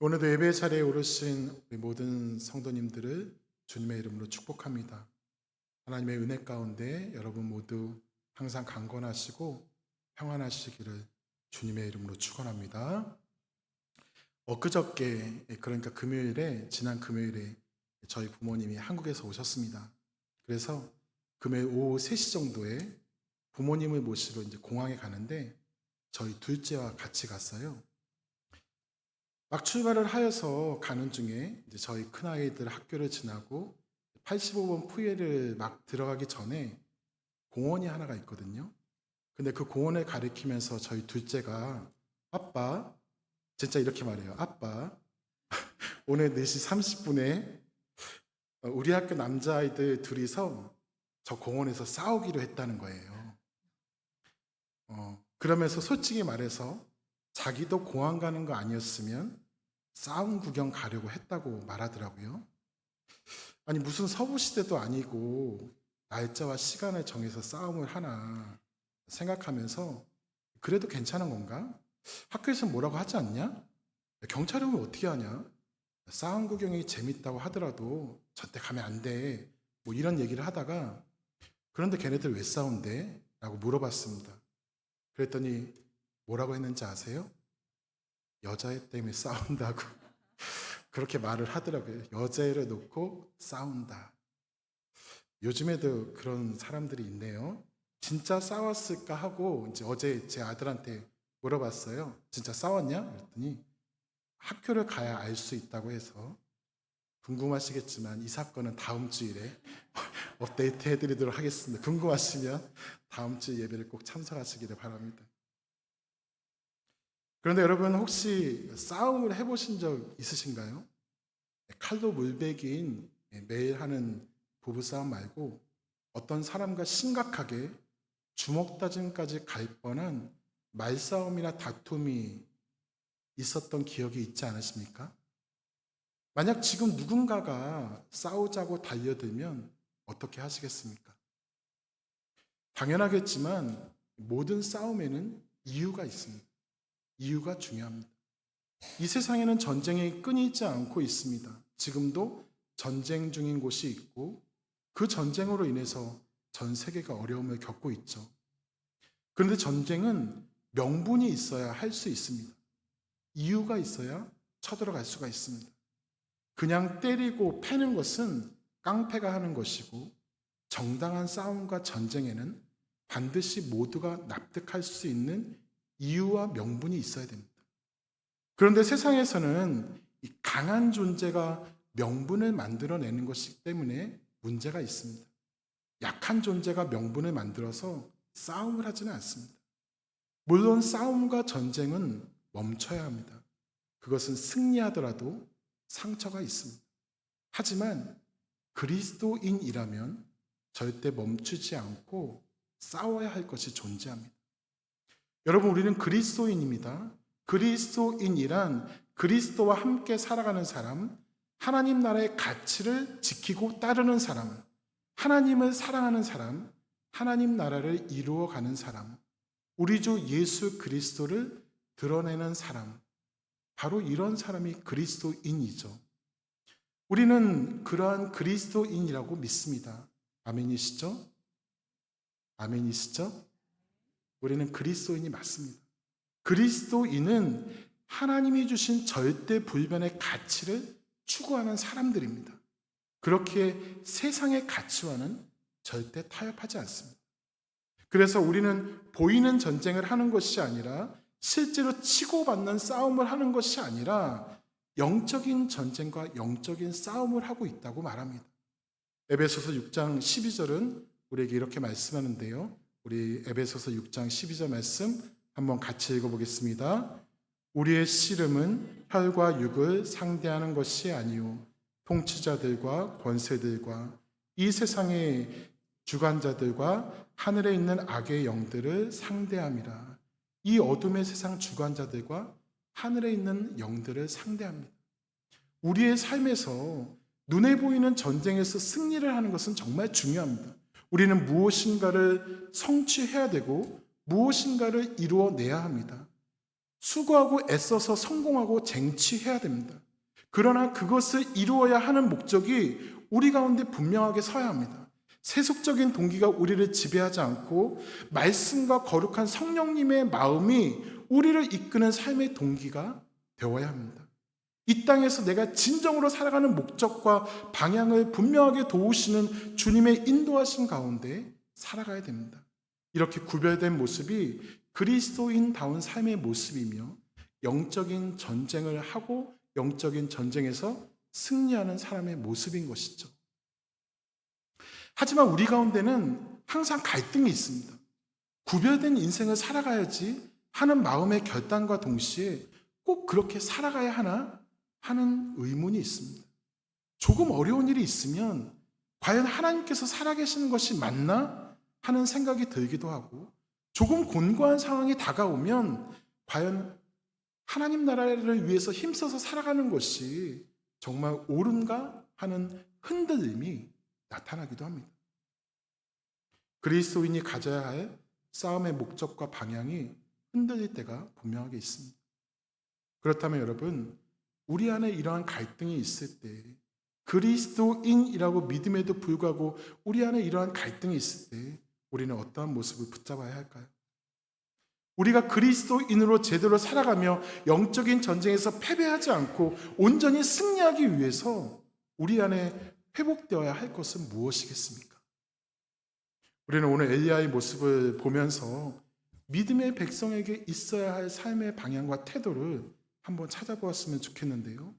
오늘도 예배 자리에 오르신 우리 모든 성도님들을 주님의 이름으로 축복합니다. 하나님의 은혜 가운데 여러분 모두 항상 강건하시고 평안하시기를 주님의 이름으로 축원합니다. 엊그저께 그러니까 지난 금요일에 저희 부모님이 한국에서 오셨습니다. 그래서 금요일 오후 3시 정도에 부모님을 모시러 이제 공항에 가는데 저희 둘째와 같이 갔어요. 막 출발을 하여서 가는 중에 이제 저희 큰아이들 학교를 지나고 85번 푸이를 막 들어가기 전에 공원이 하나가 있거든요. 근데 그 공원을 가리키면서 저희 둘째가 아빠, 진짜 이렇게 말해요. 아빠, 오늘 4시 30분에 우리 학교 남자아이들 둘이서 저 공원에서 싸우기로 했다는 거예요. 그러면서 솔직히 말해서 자기도 공항 가는 거 아니었으면 싸움 구경 가려고 했다고 말하더라고요. 아니 무슨 서부시대도 아니고 날짜와 시간을 정해서 싸움을 하나 생각하면서 그래도 괜찮은 건가? 학교에서 뭐라고 하지 않냐? 경찰이 오면 어떻게 하냐? 싸움 구경이 재밌다고 하더라도 저때 가면 안 돼. 뭐 이런 얘기를 하다가 그런데 걔네들 왜 싸운대? 라고 물어봤습니다. 그랬더니 뭐라고 했는지 아세요? 여자애 때문에 싸운다고 그렇게 말을 하더라고요. 여자애를 놓고 싸운다. 요즘에도 그런 사람들이 있네요. 진짜 싸웠을까 하고 이제 어제 제 아들한테 물어봤어요. 진짜 싸웠냐? 그랬더니 학교를 가야 알 수 있다고 해서 궁금하시겠지만 이 사건은 다음 주일에 업데이트 해드리도록 하겠습니다. 궁금하시면 다음 주 예배를 꼭 참석하시기를 바랍니다. 그런데 여러분 혹시 싸움을 해보신 적 있으신가요? 칼도 물베기인 매일 하는 부부싸움 말고 어떤 사람과 심각하게 주먹 다짐까지 갈 뻔한 말싸움이나 다툼이 있었던 기억이 있지 않으십니까? 만약 지금 누군가가 싸우자고 달려들면 어떻게 하시겠습니까? 당연하겠지만 모든 싸움에는 이유가 있습니다. 이유가 중요합니다. 이 세상에는 전쟁이 끊이지 않고 있습니다. 지금도 전쟁 중인 곳이 있고 그 전쟁으로 인해서 전 세계가 어려움을 겪고 있죠. 그런데 전쟁은 명분이 있어야 할 수 있습니다. 이유가 있어야 쳐들어갈 수가 있습니다. 그냥 때리고 패는 것은 깡패가 하는 것이고 정당한 싸움과 전쟁에는 반드시 모두가 납득할 수 있는 이유와 명분이 있어야 됩니다. 그런데 세상에서는 이 강한 존재가 명분을 만들어내는 것이기 때문에 문제가 있습니다. 약한 존재가 명분을 만들어서 싸움을 하지는 않습니다. 물론 싸움과 전쟁은 멈춰야 합니다. 그것은 승리하더라도 상처가 있습니다. 하지만 그리스도인이라면 절대 멈추지 않고 싸워야 할 것이 존재합니다. 여러분, 우리는 그리스도인입니다. 그리스도인이란 그리스도와 함께 살아가는 사람, 하나님 나라의 가치를 지키고 따르는 사람, 하나님을 사랑하는 사람, 하나님 나라를 이루어가는 사람, 우리 주 예수 그리스도를 드러내는 사람, 바로 이런 사람이 그리스도인이죠. 우리는 그러한 그리스도인이라고 믿습니다. 아멘이시죠? 아멘이시죠? 우리는 그리스도인이 맞습니다. 그리스도인은 하나님이 주신 절대 불변의 가치를 추구하는 사람들입니다. 그렇게 세상의 가치와는 절대 타협하지 않습니다. 그래서 우리는 보이는 전쟁을 하는 것이 아니라 실제로 치고받는 싸움을 하는 것이 아니라 영적인 전쟁과 영적인 싸움을 하고 있다고 말합니다. 에베소서 6장 12절은 우리에게 이렇게 말씀하는데요. 우리 에베소서 6장 12절 말씀 한번 같이 읽어보겠습니다. 우리의 씨름은 혈과 육을 상대하는 것이 아니요 통치자들과 권세들과 이 세상의 주관자들과 하늘에 있는 악의 영들을 상대함이라. 이 어둠의 세상 주관자들과 하늘에 있는 영들을 상대합니다. 우리의 삶에서 눈에 보이는 전쟁에서 승리를 하는 것은 정말 중요합니다. 우리는 무엇인가를 성취해야 되고 무엇인가를 이루어내야 합니다. 수고하고 애써서 성공하고 쟁취해야 됩니다. 그러나 그것을 이루어야 하는 목적이 우리 가운데 분명하게 서야 합니다. 세속적인 동기가 우리를 지배하지 않고 말씀과 거룩한 성령님의 마음이 우리를 이끄는 삶의 동기가 되어야 합니다. 이 땅에서 내가 진정으로 살아가는 목적과 방향을 분명하게 도우시는 주님의 인도하심 가운데 살아가야 됩니다. 이렇게 구별된 모습이 그리스도인다운 삶의 모습이며 영적인 전쟁을 하고 영적인 전쟁에서 승리하는 사람의 모습인 것이죠. 하지만 우리 가운데는 항상 갈등이 있습니다. 구별된 인생을 살아가야지 하는 마음의 결단과 동시에 꼭 그렇게 살아가야 하나 하는 의문이 있습니다. 조금 어려운 일이 있으면 과연 하나님께서 살아계시는 것이 맞나 하는 생각이 들기도 하고, 조금 곤고한 상황이 다가오면 과연 하나님 나라를 위해서 힘써서 살아가는 것이 정말 옳은가 하는 흔들림이 나타나기도 합니다. 그리스도인이 가져야 할 싸움의 목적과 방향이 흔들릴 때가 분명하게 있습니다. 그렇다면 여러분, 우리 안에 이러한 갈등이 있을 때, 그리스도인이라고 믿음에도 불구하고 우리 안에 이러한 갈등이 있을 때 우리는 어떠한 모습을 붙잡아야 할까요? 우리가 그리스도인으로 제대로 살아가며 영적인 전쟁에서 패배하지 않고 온전히 승리하기 위해서 우리 안에 회복되어야 할 것은 무엇이겠습니까? 우리는 오늘 엘리야의 모습을 보면서 믿음의 백성에게 있어야 할 삶의 방향과 태도를 한번 찾아보았으면 좋겠는데요.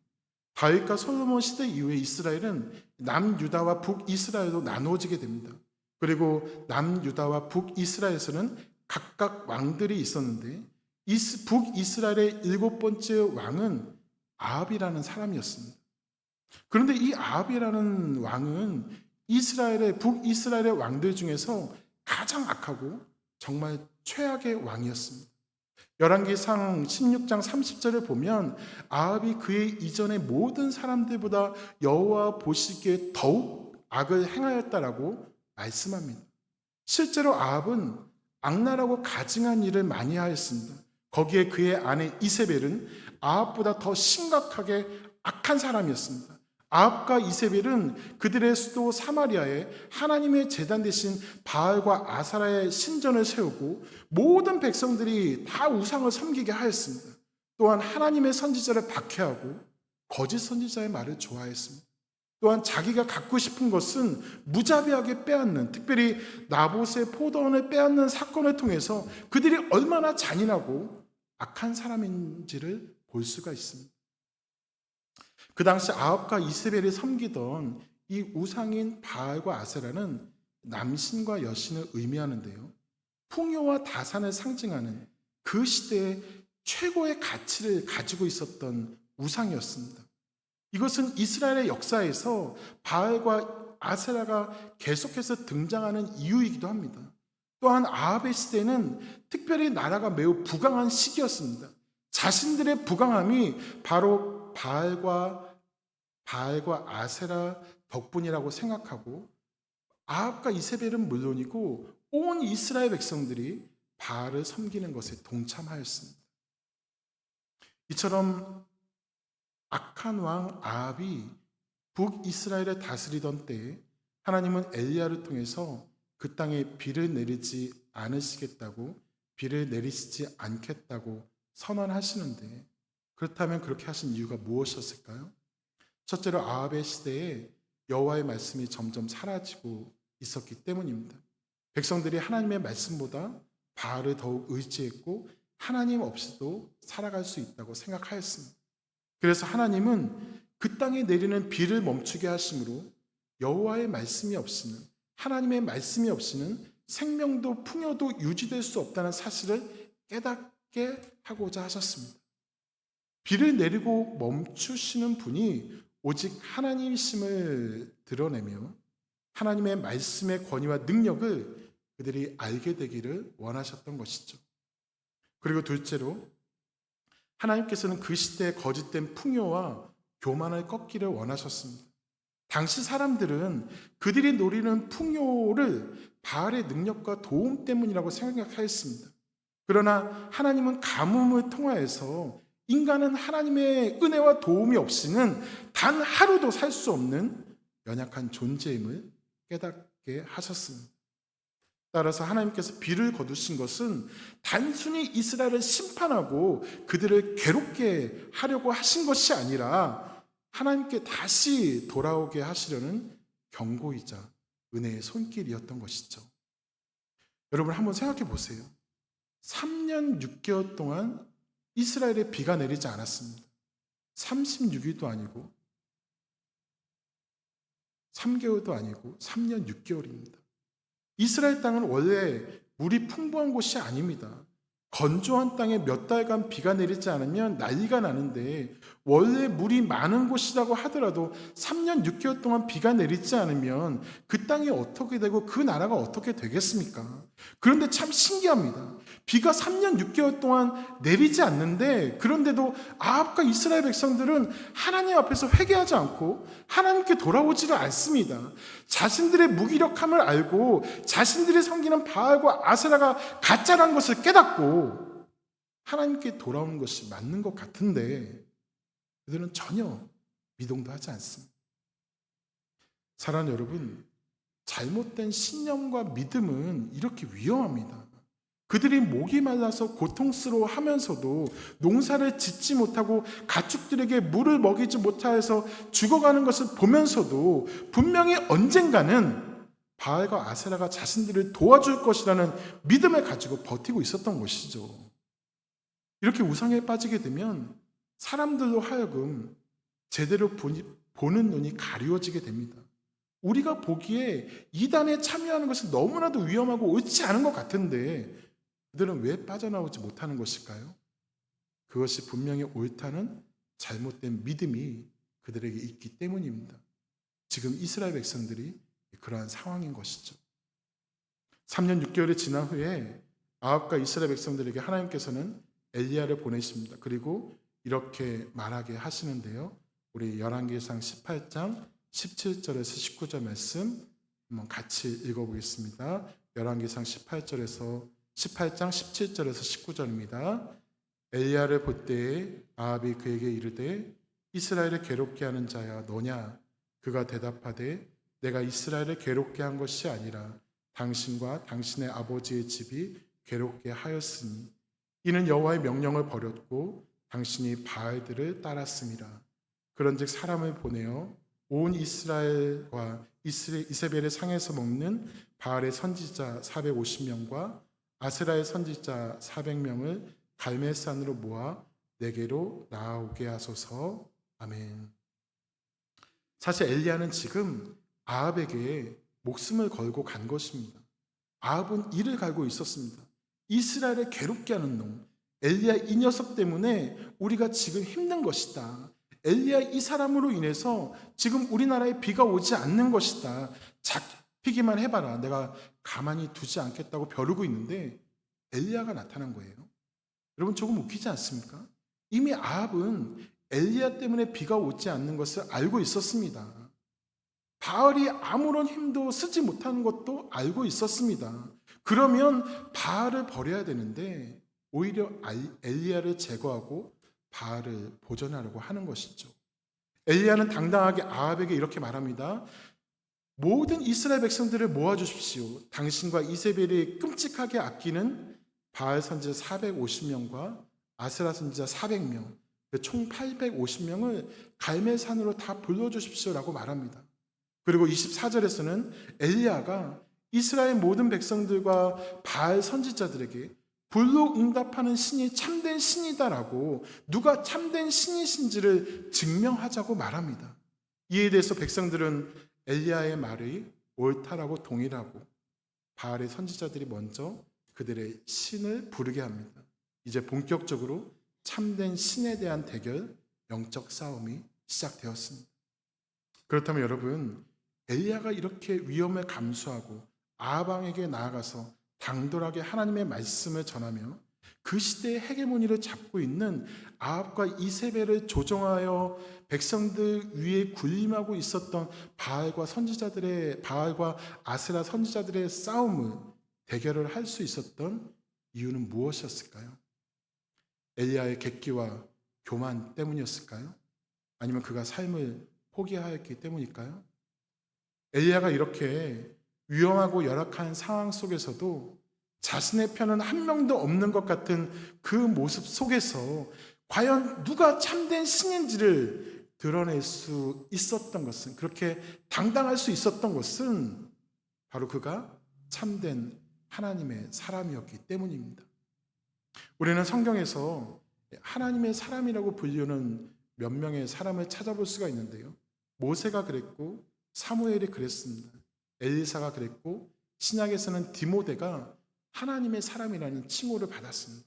다윗과 솔로몬 시대 이후에 이스라엘은 남유다와 북이스라엘로 나누어지게 됩니다. 그리고 남유다와 북이스라엘에서는 각각 왕들이 있었는데 북이스라엘의 7번째 왕은 아합이라는 사람이었습니다. 그런데 이 아합이라는 왕은 북이스라엘의 왕들 중에서 가장 악하고 정말 최악의 왕이었습니다. 열왕기상 16장 30절을 보면 아합이 그의 이전의 모든 사람들보다 여호와 보시기에 더욱 악을 행하였다라고 말씀합니다. 실제로 아합은 악랄하고 가증한 일을 많이 하였습니다. 거기에 그의 아내 이세벨은 아합보다 더 심각하게 악한 사람이었습니다. 아합과 이세벨은 그들의 수도 사마리아에 하나님의 제단 대신 바알과 아사라의 신전을 세우고 모든 백성들이 다 우상을 섬기게 하였습니다. 또한 하나님의 선지자를 박해하고 거짓 선지자의 말을 좋아했습니다. 또한 자기가 갖고 싶은 것은 무자비하게 빼앗는, 특별히 나봇의 포도원을 빼앗는 사건을 통해서 그들이 얼마나 잔인하고 악한 사람인지를 볼 수가 있습니다. 그 당시 아합과 이세벨이 섬기던 이 우상인 바알과 아세라는 남신과 여신을 의미하는데요. 풍요와 다산을 상징하는 그 시대의 최고의 가치를 가지고 있었던 우상이었습니다. 이것은 이스라엘의 역사에서 바알과 아세라가 계속해서 등장하는 이유이기도 합니다. 또한 아합의 시대는 특별히 나라가 매우 부강한 시기였습니다. 자신들의 부강함이 바로 바알과 아세라 덕분이라고 생각하고 아합과 이세벨은 물론이고 온 이스라엘 백성들이 바알을 섬기는 것에 동참하였습니다. 이처럼 악한 왕 아합이 북이스라엘을 다스리던 때에 하나님은 엘리야를 통해서 그 땅에 비를 내리지 않으시겠다고, 비를 내리시지 않겠다고 선언하시는데, 그렇다면 그렇게 하신 이유가 무엇이었을까요? 첫째로 아합의 시대에 여호와의 말씀이 점점 사라지고 있었기 때문입니다. 백성들이 하나님의 말씀보다 바알을 더욱 의지했고 하나님 없이도 살아갈 수 있다고 생각하였습니다. 그래서 하나님은 그 땅에 내리는 비를 멈추게 하심으로 여호와의 말씀이 없이는, 하나님의 말씀이 없이는 생명도 풍요도 유지될 수 없다는 사실을 깨닫게 하고자 하셨습니다. 비를 내리고 멈추시는 분이 오직 하나님이심을 드러내며 하나님의 말씀의 권위와 능력을 그들이 알게 되기를 원하셨던 것이죠. 그리고 둘째로 하나님께서는 그 시대의 거짓된 풍요와 교만을 꺾기를 원하셨습니다. 당시 사람들은 그들이 노리는 풍요를 바알의 능력과 도움 때문이라고 생각하였습니다. 그러나 하나님은 가뭄을 통하여서 인간은 하나님의 은혜와 도움이 없이는 단 하루도 살 수 없는 연약한 존재임을 깨닫게 하셨습니다. 따라서 하나님께서 비를 거두신 것은 단순히 이스라엘을 심판하고 그들을 괴롭게 하려고 하신 것이 아니라 하나님께 다시 돌아오게 하시려는 경고이자 은혜의 손길이었던 것이죠. 여러분 한번 생각해 보세요. 3년 6개월 동안 이스라엘에 비가 내리지 않았습니다. 36일도 아니고 3개월도 아니고 3년 6개월입니다. 이스라엘 땅은 원래 물이 풍부한 곳이 아닙니다. 건조한 땅에 몇 달간 비가 내리지 않으면 난리가 나는데 원래 물이 많은 곳이라고 하더라도 3년 6개월 동안 비가 내리지 않으면 그 땅이 어떻게 되고 그 나라가 어떻게 되겠습니까? 그런데 참 신기합니다. 비가 3년 6개월 동안 내리지 않는데 그런데도 아합과 이스라엘 백성들은 하나님 앞에서 회개하지 않고 하나님께 돌아오지를 않습니다. 자신들의 무기력함을 알고 자신들이 섬기는 바알과 아세라가 가짜란 것을 깨닫고 하나님께 돌아오는 것이 맞는 것 같은데 그들은 전혀 미동도 하지 않습니다. 사랑하는 여러분, 잘못된 신념과 믿음은 이렇게 위험합니다. 그들이 목이 말라서 고통스러워하면서도 농사를 짓지 못하고 가축들에게 물을 먹이지 못하여서 죽어가는 것을 보면서도 분명히 언젠가는 바알과 아세라가 자신들을 도와줄 것이라는 믿음을 가지고 버티고 있었던 것이죠. 이렇게 우상에 빠지게 되면 사람들로 하여금 제대로 보는 눈이 가리워지게 됩니다. 우리가 보기에 이단에 참여하는 것은 너무나도 위험하고 옳지 않은 것 같은데 그들은 왜 빠져나오지 못하는 것일까요? 그것이 분명히 옳다는 잘못된 믿음이 그들에게 있기 때문입니다. 지금 이스라엘 백성들이 그러한 상황인 것이죠. 3년 6개월이 지난 후에 아합과 이스라엘 백성들에게 하나님께서는 엘리야를 보내십니다. 그리고 이렇게 말하게 하시는데요. 우리 열왕기상 18장 17절에서 19절 말씀 한번 같이 읽어보겠습니다. 열왕기상 18장 17절에서 19절입니다. 엘리야를 볼 때에 아합이 그에게 이르되 이스라엘을 괴롭게 하는 자야 너냐? 그가 대답하되 내가 이스라엘을 괴롭게 한 것이 아니라 당신과 당신의 아버지의 집이 괴롭게 하였으니 이는 여호와의 명령을 버렸고 당신이 바알들을 따랐음이라. 그런즉 사람을 보내어 온 이스라엘과 이세벨의 상에서 먹는 바알의 선지자 450명과 아세라의 선지자 400명을 갈멜산으로 모아 내게로 나아오게 하소서. 아멘. 사실 엘리야는 지금 아합에게 목숨을 걸고 간 것입니다. 아합은 이를 갈고 있었습니다. 이스라엘을 괴롭게 하는 놈, 엘리야 이 녀석 때문에 우리가 지금 힘든 것이다. 엘리야 이 사람으로 인해서 지금 우리나라에 비가 오지 않는 것이다. 잡히기만 해봐라. 내가 가만히 두지 않겠다고 벼르고 있는데 엘리야가 나타난 거예요. 여러분 조금 웃기지 않습니까? 이미 아합은 엘리야 때문에 비가 오지 않는 것을 알고 있었습니다. 바알이 아무런 힘도 쓰지 못하는 것도 알고 있었습니다. 그러면 바알을 버려야 되는데 오히려 엘리야를 제거하고 바알을 보존하려고 하는 것이죠. 엘리야는 당당하게 아합에게 이렇게 말합니다. 모든 이스라엘 백성들을 모아주십시오. 당신과 이세벨이 끔찍하게 아끼는 바알 선지자 450명과 아세라 선지자 400명, 총 850명을 갈멜산으로 다 불러주십시오라고 말합니다. 그리고 24절에서는 엘리야가 이스라엘 모든 백성들과 바알 선지자들에게 불로 응답하는 신이 참된 신이다라고 누가 참된 신이신지를 증명하자고 말합니다. 이에 대해서 백성들은 엘리야의 말이 옳다라고 동의하고 바알의 선지자들이 먼저 그들의 신을 부르게 합니다. 이제 본격적으로 참된 신에 대한 대결, 영적 싸움이 시작되었습니다. 그렇다면 여러분, 엘리야가 이렇게 위험을 감수하고 아합왕에게 나아가서 당돌하게 하나님의 말씀을 전하며 그 시대의 헤게모니를 잡고 있는 아합과 이세벨을 조종하여 백성들 위에 군림하고 있었던 바알과 아세라 선지자들의 싸움을 대결을 할 수 있었던 이유는 무엇이었을까요? 엘리야의 객기와 교만 때문이었을까요? 아니면 그가 삶을 포기하였기 때문일까요? 엘리야가 이렇게 위험하고 열악한 상황 속에서도 자신의 편은 한 명도 없는 것 같은 그 모습 속에서 과연 누가 참된 신인지를 드러낼 수 있었던 것은, 그렇게 당당할 수 있었던 것은 바로 그가 참된 하나님의 사람이었기 때문입니다. 우리는 성경에서 하나님의 사람이라고 불리는 몇 명의 사람을 찾아볼 수가 있는데요. 모세가 그랬고 사무엘이 그랬습니다. 엘리사가 그랬고 신약에서는 디모데가 하나님의 사람이라는 칭호를 받았습니다.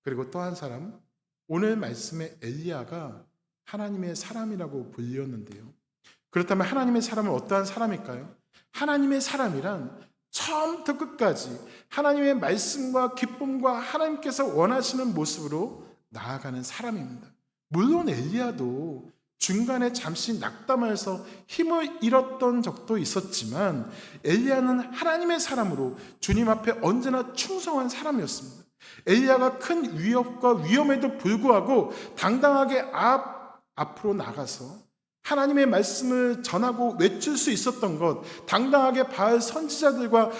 그리고 또 한 사람, 오늘 말씀의 엘리야가 하나님의 사람이라고 불리었는데요. 그렇다면 하나님의 사람은 어떠한 사람일까요? 하나님의 사람이란 처음부터 끝까지 하나님의 말씀과 기쁨과 하나님께서 원하시는 모습으로 나아가는 사람입니다. 물론 엘리야도 중간에 잠시 낙담해서 힘을 잃었던 적도 있었지만 엘리야는 하나님의 사람으로 주님 앞에 언제나 충성한 사람이었습니다. 엘리야가 큰 위협과 위험에도 불구하고 당당하게 앞으로 나가서 하나님의 말씀을 전하고 외칠 수 있었던 것, 당당하게 바알 선지자들과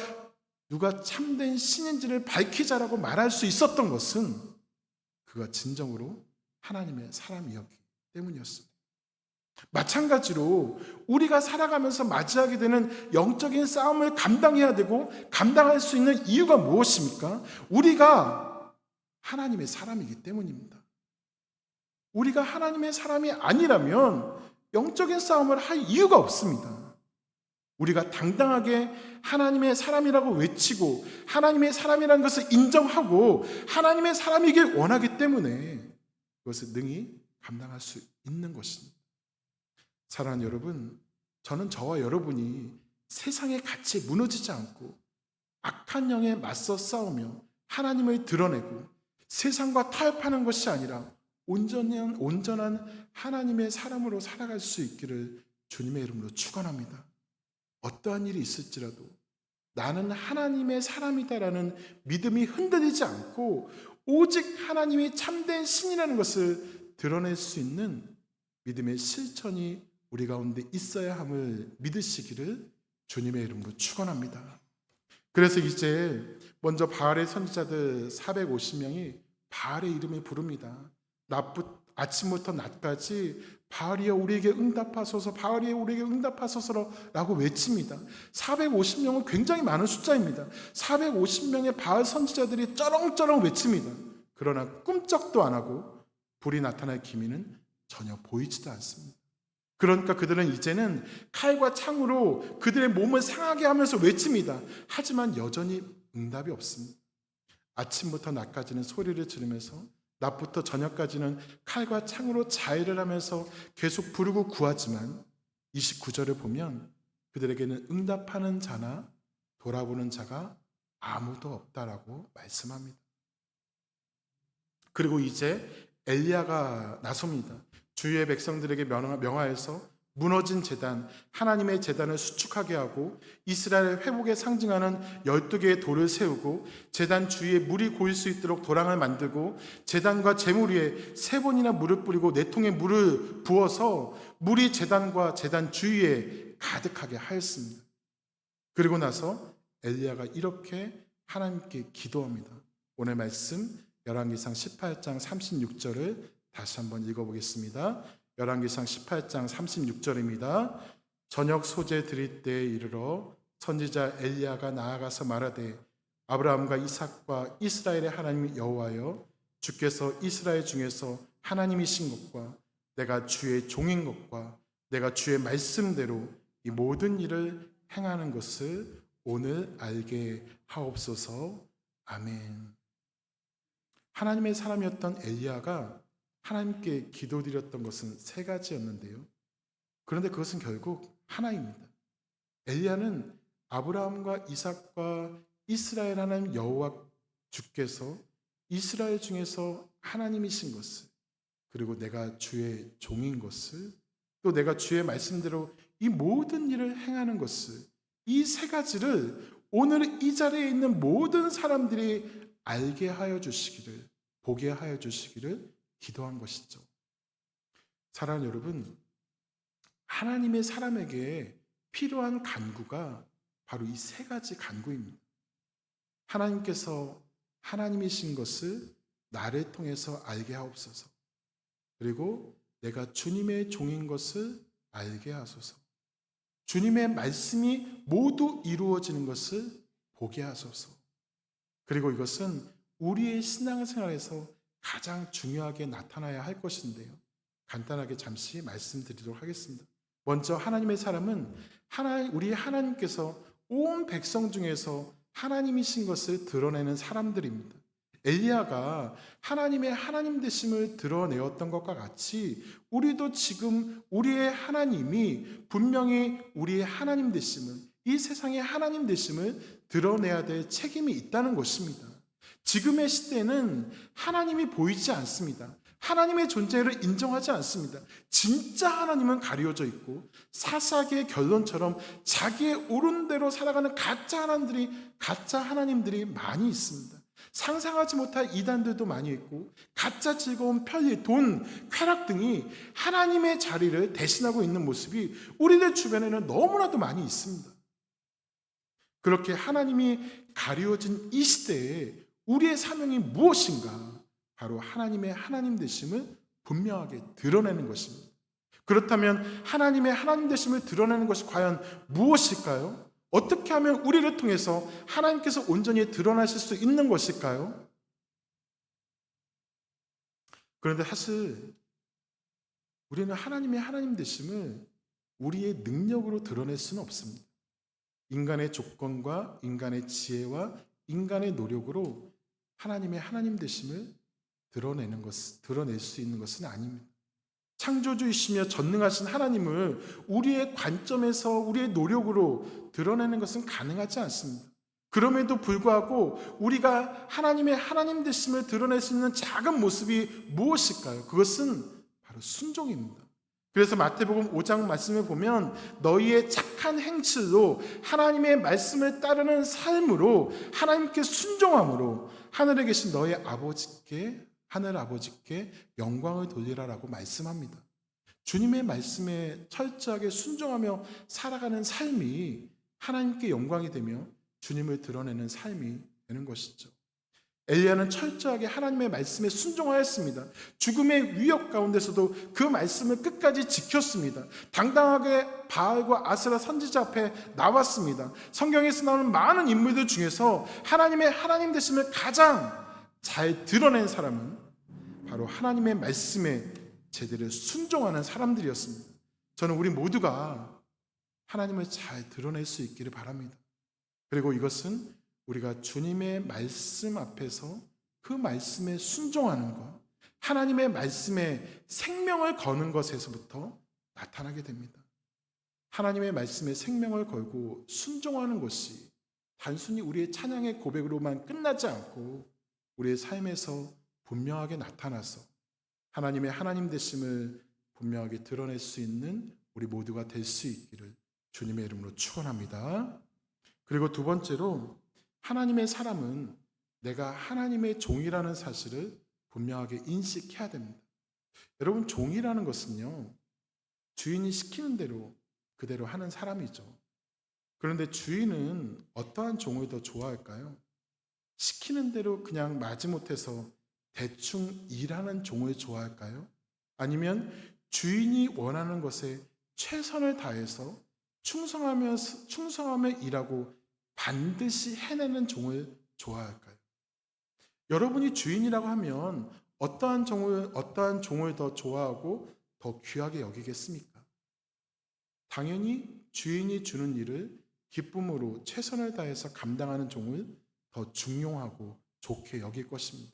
누가 참된 신인지를 밝히자라고 말할 수 있었던 것은 그가 진정으로 하나님의 사람이었기 때문이었습니다. 마찬가지로 우리가 살아가면서 맞이하게 되는 영적인 싸움을 감당해야 되고 감당할 수 있는 이유가 무엇입니까? 우리가 하나님의 사람이기 때문입니다. 우리가 하나님의 사람이 아니라면 영적인 싸움을 할 이유가 없습니다. 우리가 당당하게 하나님의 사람이라고 외치고 하나님의 사람이라는 것을 인정하고 하나님의 사람이길 원하기 때문에 그것을 능히 감당할 수 있는 것입니다. 사랑하는 여러분, 저는 저와 여러분이 세상의 가치에 무너지지 않고 악한 영에 맞서 싸우며 하나님을 드러내고 세상과 타협하는 것이 아니라 온전한 하나님의 사람으로 살아갈 수 있기를 주님의 이름으로 축원합니다. 어떠한 일이 있을지라도 나는 하나님의 사람이다라는 믿음이 흔들리지 않고 오직 하나님이 참된 신이라는 것을 드러낼 수 있는 믿음의 실천이 우리 가운데 있어야 함을 믿으시기를 주님의 이름으로 축원합니다. 그래서 이제 먼저 바알의 선지자들 450명이 바알의 이름을 부릅니다. 아침부터 낮까지 바알이여 우리에게 응답하소서, 바알이여 우리에게 응답하소서라고 외칩니다. 450명은 굉장히 많은 숫자입니다. 450명의 바알 선지자들이 쩌렁쩌렁 외칩니다. 그러나 꿈쩍도 안 하고 불이 나타날 기미는 전혀 보이지도 않습니다. 그러니까 그들은 이제는 칼과 창으로 그들의 몸을 상하게 하면서 외칩니다. 하지만 여전히 응답이 없습니다. 아침부터 낮까지는 소리를 지르면서 낮부터 저녁까지는 칼과 창으로 자해를 하면서 계속 부르고 구하지만 29절을 보면 그들에게는 응답하는 자나 돌아보는 자가 아무도 없다라고 말씀합니다. 그리고 이제 엘리야가 나섭니다. 주의 백성들에게 명하여서 무너진 제단, 하나님의 제단을 수축하게 하고 이스라엘 회복에 상징하는 12개의 돌을 세우고 제단 주위에 물이 고일 수 있도록 도랑을 만들고 제단과 제물 위에 3번이나 물을 뿌리고 4통의 물을 부어서 물이 제단과 제단 주위에 가득하게 하였습니다. 그리고 나서 엘리야가 이렇게 하나님께 기도합니다. 오늘 말씀 열왕기상 18장 36절을 다시 한번 읽어보겠습니다. 열왕기상 18장 36절입니다. 저녁 소재 드릴 때에 이르러 선지자 엘리야가 나아가서 말하되 아브라함과 이삭과 이스라엘의 하나님 여호와여 주께서 이스라엘 중에서 하나님이신 것과 내가 주의 종인 것과 내가 주의 말씀대로 이 모든 일을 행하는 것을 오늘 알게 하옵소서. 아멘. 하나님의 사람이었던 엘리야가 하나님께 기도드렸던 것은 3가지였는데요. 그런데 그것은 결국 하나입니다. 엘리야는 아브라함과 이삭과 이스라엘 하나님 여호와 주께서 이스라엘 중에서 하나님이신 것을, 그리고 내가 주의 종인 것을, 또 내가 주의 말씀대로 이 모든 일을 행하는 것을, 이 3가지를 오늘 이 자리에 있는 모든 사람들이 알게 하여 주시기를, 보게 하여 주시기를 기도한 것이죠. 사랑하는 여러분, 하나님의 사람에게 필요한 간구가 바로 이 세 가지 간구입니다. 하나님께서 하나님이신 것을 나를 통해서 알게 하옵소서. 그리고 내가 주님의 종인 것을 알게 하소서. 주님의 말씀이 모두 이루어지는 것을 보게 하소서. 그리고 이것은 우리의 신앙생활에서 가장 중요하게 나타나야 할 것인데요. 간단하게 잠시 말씀드리도록 하겠습니다. 먼저 하나님의 사람은 우리 하나님께서 온 백성 중에서 하나님이신 것을 드러내는 사람들입니다. 엘리야가 하나님의 하나님 되심을 드러내었던 것과 같이 우리도 지금 우리의 하나님이 분명히 우리의 하나님 되심을, 이 세상의 하나님 되심을 드러내야 될 책임이 있다는 것입니다. 지금의 시대는 하나님이 보이지 않습니다. 하나님의 존재를 인정하지 않습니다. 진짜 하나님은 가려져 있고 사사기의 결론처럼 자기의 옳은 대로 살아가는 가짜 하나님들이 많이 있습니다. 상상하지 못할 이단들도 많이 있고 가짜 즐거움, 편리, 돈, 쾌락 등이 하나님의 자리를 대신하고 있는 모습이 우리들 주변에는 너무나도 많이 있습니다. 그렇게 하나님이 가려진 이 시대에 우리의 사명이 무엇인가? 바로 하나님의 하나님 되심을 분명하게 드러내는 것입니다. 그렇다면 하나님의 하나님 되심을 드러내는 것이 과연 무엇일까요? 어떻게 하면 우리를 통해서 하나님께서 온전히 드러나실 수 있는 것일까요? 그런데 사실 우리는 하나님의 하나님 되심을 우리의 능력으로 드러낼 수는 없습니다. 인간의 조건과 인간의 지혜와 인간의 노력으로 하나님의 하나님 되심을 드러낼 수 있는 것은 아닙니다. 창조주이시며 전능하신 하나님을 우리의 관점에서 우리의 노력으로 드러내는 것은 가능하지 않습니다. 그럼에도 불구하고 우리가 하나님의 하나님 되심을 드러낼 수 있는 작은 모습이 무엇일까요? 그것은 바로 순종입니다. 그래서 마태복음 5장 말씀을 보면 너희의 착한 행실로 하나님의 말씀을 따르는 삶으로 하나님께 순종함으로 하늘에 계신 너희 하늘 아버지께 영광을 돌리라라고 말씀합니다. 주님의 말씀에 철저하게 순종하며 살아가는 삶이 하나님께 영광이 되며 주님을 드러내는 삶이 되는 것이죠. 엘리야는 철저하게 하나님의 말씀에 순종하였습니다. 죽음의 위협 가운데서도 그 말씀을 끝까지 지켰습니다. 당당하게 바알과 아세라 선지자 앞에 나왔습니다. 성경에서 나오는 많은 인물들 중에서 하나님의 하나님 되심을 가장 잘 드러낸 사람은 바로 하나님의 말씀에 제대로 순종하는 사람들이었습니다. 저는 우리 모두가 하나님을 잘 드러낼 수 있기를 바랍니다. 그리고 이것은 우리가 주님의 말씀 앞에서 그 말씀에 순종하는 것, 하나님의 말씀에 생명을 거는 것에서부터 나타나게 됩니다. 하나님의 말씀에 생명을 걸고 순종하는 것이 단순히 우리의 찬양의 고백으로만 끝나지 않고 우리의 삶에서 분명하게 나타나서 하나님의 하나님 되심을 분명하게 드러낼 수 있는 우리 모두가 될 수 있기를 주님의 이름으로 축원합니다. 그리고 두 번째로 하나님의 사람은 내가 하나님의 종이라는 사실을 분명하게 인식해야 됩니다. 여러분, 종이라는 것은요, 주인이 시키는 대로 그대로 하는 사람이죠. 그런데 주인은 어떠한 종을 더 좋아할까요? 시키는 대로 그냥 마지못해서 대충 일하는 종을 좋아할까요? 아니면 주인이 원하는 것에 최선을 다해서 충성하며 일하고 반드시 해내는 종을 좋아할까요? 여러분이 주인이라고 하면 어떠한 종을 더 좋아하고 더 귀하게 여기겠습니까? 당연히 주인이 주는 일을 기쁨으로 최선을 다해서 감당하는 종을 더 중용하고 좋게 여길 것입니다.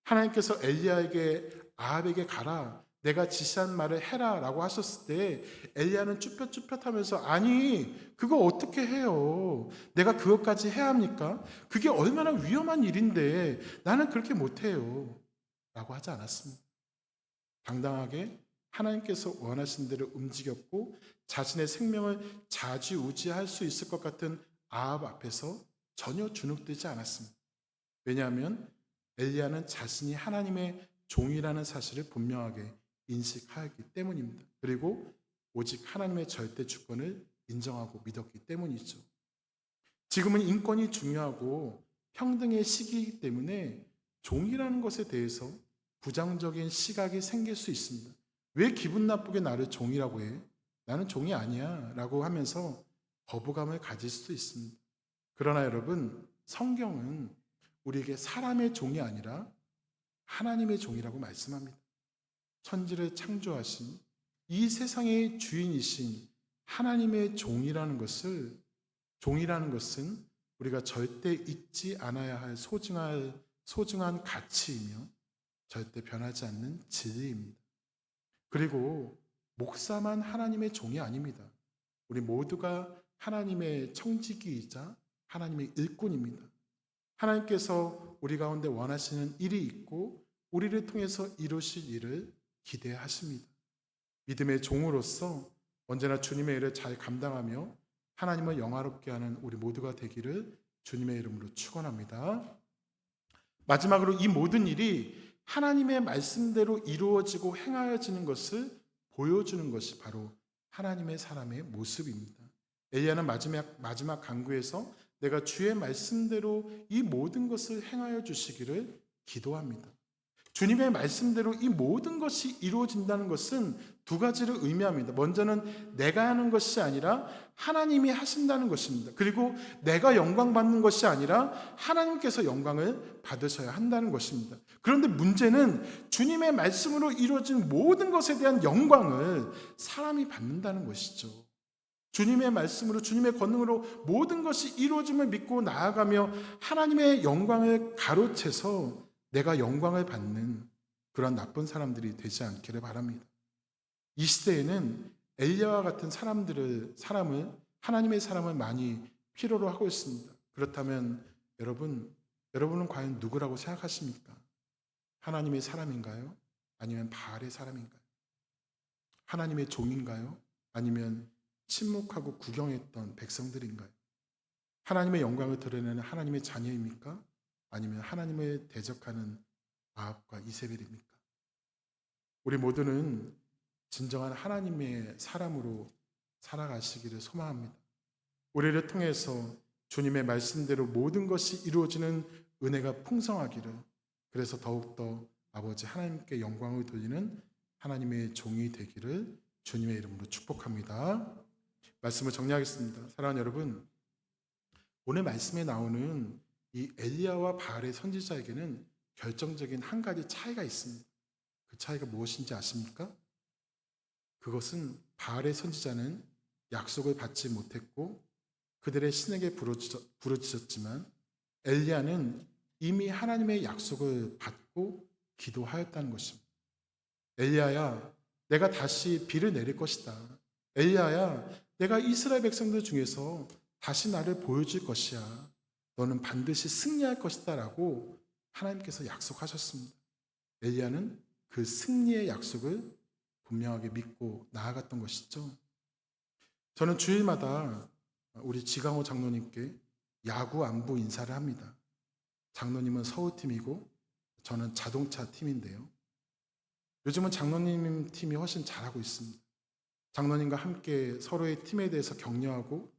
하나님께서 엘리야에게 아합에게 가라, 내가 지시한 말을 해라 라고 하셨을 때 엘리야는 쭈뼛쭈뼛하면서 아니 그거 어떻게 해요? 내가 그것까지 해야 합니까? 그게 얼마나 위험한 일인데 나는 그렇게 못해요 라고 하지 않았습니다. 당당하게 하나님께서 원하신 대로 움직였고 자신의 생명을 좌지우지할 수 있을 것 같은 아합 앞에서 전혀 주눅들지 않았습니다. 왜냐하면 엘리야는 자신이 하나님의 종이라는 사실을 분명하게 인식하였기 때문입니다. 그리고 오직 하나님의 절대 주권을 인정하고 믿었기 때문이죠. 지금은 인권이 중요하고 평등의 시기이기 때문에 종이라는 것에 대해서 부정적인 시각이 생길 수 있습니다. 왜 기분 나쁘게 나를 종이라고 해? 나는 종이 아니야 라고 하면서 거부감을 가질 수도 있습니다. 그러나 여러분, 성경은 우리에게 사람의 종이 아니라 하나님의 종이라고 말씀합니다. 천지를 창조하신 이 세상의 주인이신 하나님의 종이라는 것은 우리가 절대 잊지 않아야 할 소중한 가치이며 절대 변하지 않는 진리입니다. 그리고 목사만 하나님의 종이 아닙니다. 우리 모두가 하나님의 청지기이자 하나님의 일꾼입니다. 하나님께서 우리 가운데 원하시는 일이 있고 우리를 통해서 이루실 일을 기대하십니다. 믿음의 종으로서 언제나 주님의 일을 잘 감당하며 하나님을 영화롭게 하는 우리 모두가 되기를 주님의 이름으로 축원합니다. 마지막으로 이 모든 일이 하나님의 말씀대로 이루어지고 행하여지는 것을 보여주는 것이 바로 하나님의 사람의 모습입니다. 엘리야는 마지막 간구에서 내가 주의 말씀대로 이 모든 것을 행하여 주시기를 기도합니다. 주님의 말씀대로 이 모든 것이 이루어진다는 것은 두 가지를 의미합니다. 먼저는 내가 하는 것이 아니라 하나님이 하신다는 것입니다. 그리고 내가 영광 받는 것이 아니라 하나님께서 영광을 받으셔야 한다는 것입니다. 그런데 문제는 주님의 말씀으로 이루어진 모든 것에 대한 영광을 사람이 받는다는 것이죠. 주님의 말씀으로 주님의 권능으로 모든 것이 이루어짐을 믿고 나아가며 하나님의 영광을 가로채서 내가 영광을 받는 그런 나쁜 사람들이 되지 않기를 바랍니다. 이 시대에는 엘리야와 같은 사람을 하나님의 사람을 많이 필요로 하고 있습니다. 그렇다면 여러분은 과연 누구라고 생각하십니까? 하나님의 사람인가요? 아니면 바알의 사람인가요? 하나님의 종인가요? 아니면 침묵하고 구경했던 백성들인가요? 하나님의 영광을 드러내는 하나님의 자녀입니까? 아니면 하나님을 대적하는 아합과 이세벨입니까? 우리 모두는 진정한 하나님의 사람으로 살아가시기를 소망합니다. 우리를 통해서 주님의 말씀대로 모든 것이 이루어지는 은혜가 풍성하기를, 그래서 더욱더 아버지 하나님께 영광을 돌리는 하나님의 종이 되기를 주님의 이름으로 축복합니다. 말씀을 정리하겠습니다. 사랑하는 여러분, 오늘 말씀에 나오는 이 엘리야와 바알의 선지자에게는 결정적인 한 가지 차이가 있습니다. 그 차이가 무엇인지 아십니까? 그것은 바알의 선지자는 약속을 받지 못했고 그들의 신에게 부르짖었지만 엘리야는 이미 하나님의 약속을 받고 기도하였다는 것입니다. 엘리야야, 내가 다시 비를 내릴 것이다. 엘리야야, 내가 이스라엘 백성들 중에서 다시 나를 보여줄 것이야. 너는 반드시 승리할 것이다 라고 하나님께서 약속하셨습니다. 엘리야는 그 승리의 약속을 분명하게 믿고 나아갔던 것이죠. 저는 주일마다 우리 지강호 장로님께 야구 안부 인사를 합니다. 장로님은 서울팀이고 저는 자동차 팀인데요. 요즘은 장로님 팀이 훨씬 잘하고 있습니다. 장로님과 함께 서로의 팀에 대해서 격려하고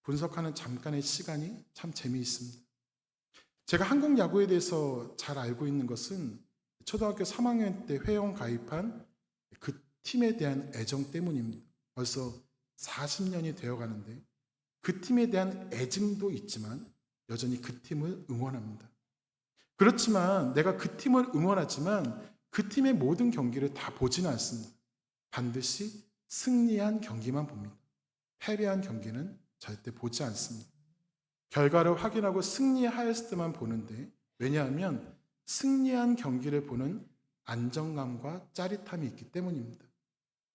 분석하는 잠깐의 시간이 참 재미있습니다. 제가 한국 야구에 대해서 잘 알고 있는 것은 초등학교 3학년 때 회원 가입한 그 팀에 대한 애정 때문입니다. 벌써 40년이 되어 가는데 그 팀에 대한 애증도 있지만 여전히 그 팀을 응원합니다. 그렇지만 내가 그 팀을 응원하지만 그 팀의 모든 경기를 다 보지는 않습니다. 반드시 승리한 경기만 봅니다. 패배한 경기는 절대 보지 않습니다. 결과를 확인하고 승리하였을 때만 보는데, 왜냐하면 승리한 경기를 보는 안정감과 짜릿함이 있기 때문입니다.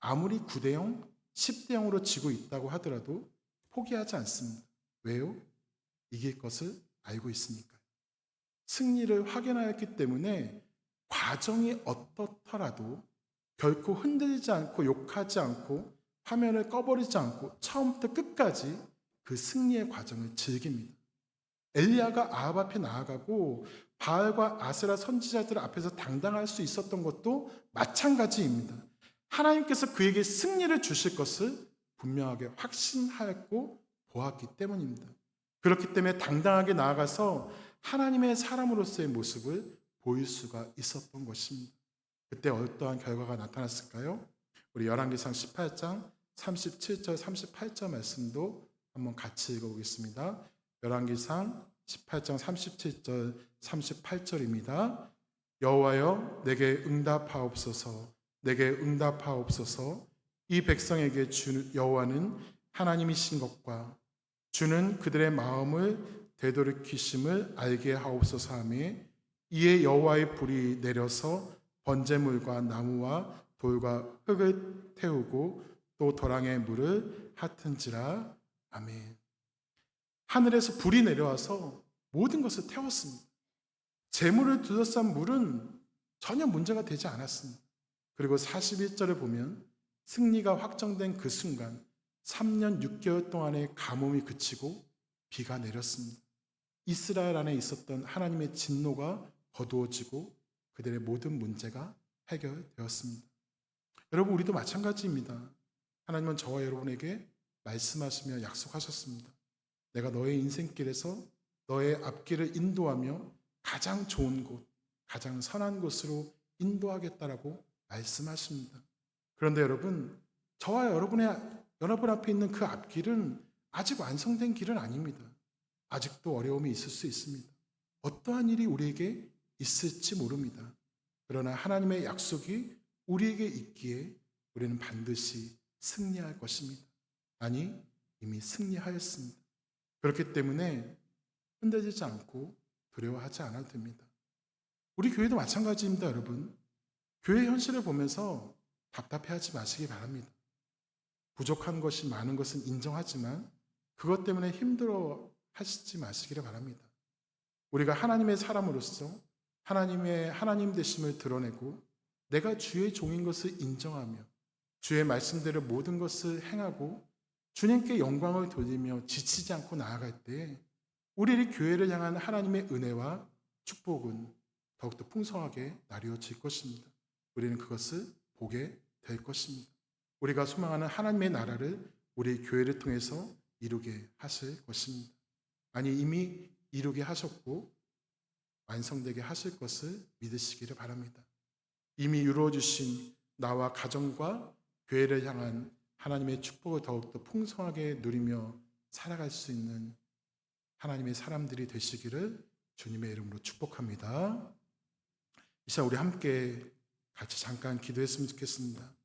아무리 9대0, 10대0으로 지고 있다고 하더라도 포기하지 않습니다. 왜요? 이길 것을 알고 있으니까요. 승리를 확인하였기 때문에 과정이 어떻더라도 결코 흔들리지 않고 욕하지 않고 화면을 꺼버리지 않고 처음부터 끝까지 그 승리의 과정을 즐깁니다. 엘리야가 아합 앞에 나아가고 바알과 아세라 선지자들 앞에서 당당할 수 있었던 것도 마찬가지입니다. 하나님께서 그에게 승리를 주실 것을 분명하게 확신하였고 보았기 때문입니다. 그렇기 때문에 당당하게 나아가서 하나님의 사람으로서의 모습을 보일 수가 있었던 것입니다. 그때 어떠한 결과가 나타났을까요? 우리 열왕기상 18장 37절 38절 말씀도 한번 같이 읽어보겠습니다. 열왕기상 18장 37절 38절입니다. 여호와여 내게 응답하옵소서, 내게 응답하옵소서. 이 백성에게 주 여호와는 하나님이신 것과 주는 그들의 마음을 되돌이키심을 알게 하옵소서 하며, 이에 여호와의 불이 내려서 번제물과 나무와 돌과 흙을 태우고 또 도랑의 물을 핫은지라. 아멘. 하늘에서 불이 내려와서 모든 것을 태웠습니다. 재물을 둘러싼 물은 전혀 문제가 되지 않았습니다. 그리고 41절에 보면 승리가 확정된 그 순간 3년 6개월 동안의 가뭄이 그치고 비가 내렸습니다. 이스라엘 안에 있었던 하나님의 진노가 거두어지고 그들의 모든 문제가 해결되었습니다. 여러분, 우리도 마찬가지입니다. 하나님은 저와 여러분에게 말씀하시며 약속하셨습니다. 내가 너의 인생길에서 너의 앞길을 인도하며 가장 좋은 곳, 가장 선한 곳으로 인도하겠다라고 말씀하십니다. 그런데 여러분, 저와 여러분 앞에 있는 그 앞길은 아직 완성된 길은 아닙니다. 아직도 어려움이 있을 수 있습니다. 어떠한 일이 우리에게 있을지 모릅니다. 그러나 하나님의 약속이 우리에게 있기에 우리는 반드시 승리할 것입니다. 아니, 이미 승리하였습니다. 그렇기 때문에 흔들리지 않고 두려워하지 않아도 됩니다. 우리 교회도 마찬가지입니다, 여러분. 교회 현실을 보면서 답답해하지 마시기 바랍니다. 부족한 것이 많은 것은 인정하지만 그것 때문에 힘들어 하시지 마시기를 바랍니다. 우리가 하나님의 사람으로서 하나님 되심을 드러내고 내가 주의 종인 것을 인정하며 주의 말씀대로 모든 것을 행하고 주님께 영광을 돌리며 지치지 않고 나아갈 때 우리 교회를 향한 하나님의 은혜와 축복은 더욱더 풍성하게 나뉘어질 것입니다. 우리는 그것을 보게 될 것입니다. 우리가 소망하는 하나님의 나라를 우리 교회를 통해서 이루게 하실 것입니다. 아니, 이미 이루게 하셨고 완성되게 하실 것을 믿으시기를 바랍니다. 이미 이루어 주신 나와 가정과 교회를 향한 하나님의 축복을 더욱더 풍성하게 누리며 살아갈 수 있는 하나님의 사람들이 되시기를 주님의 이름으로 축복합니다. 이 시간 우리 함께 같이 잠깐 기도했으면 좋겠습니다.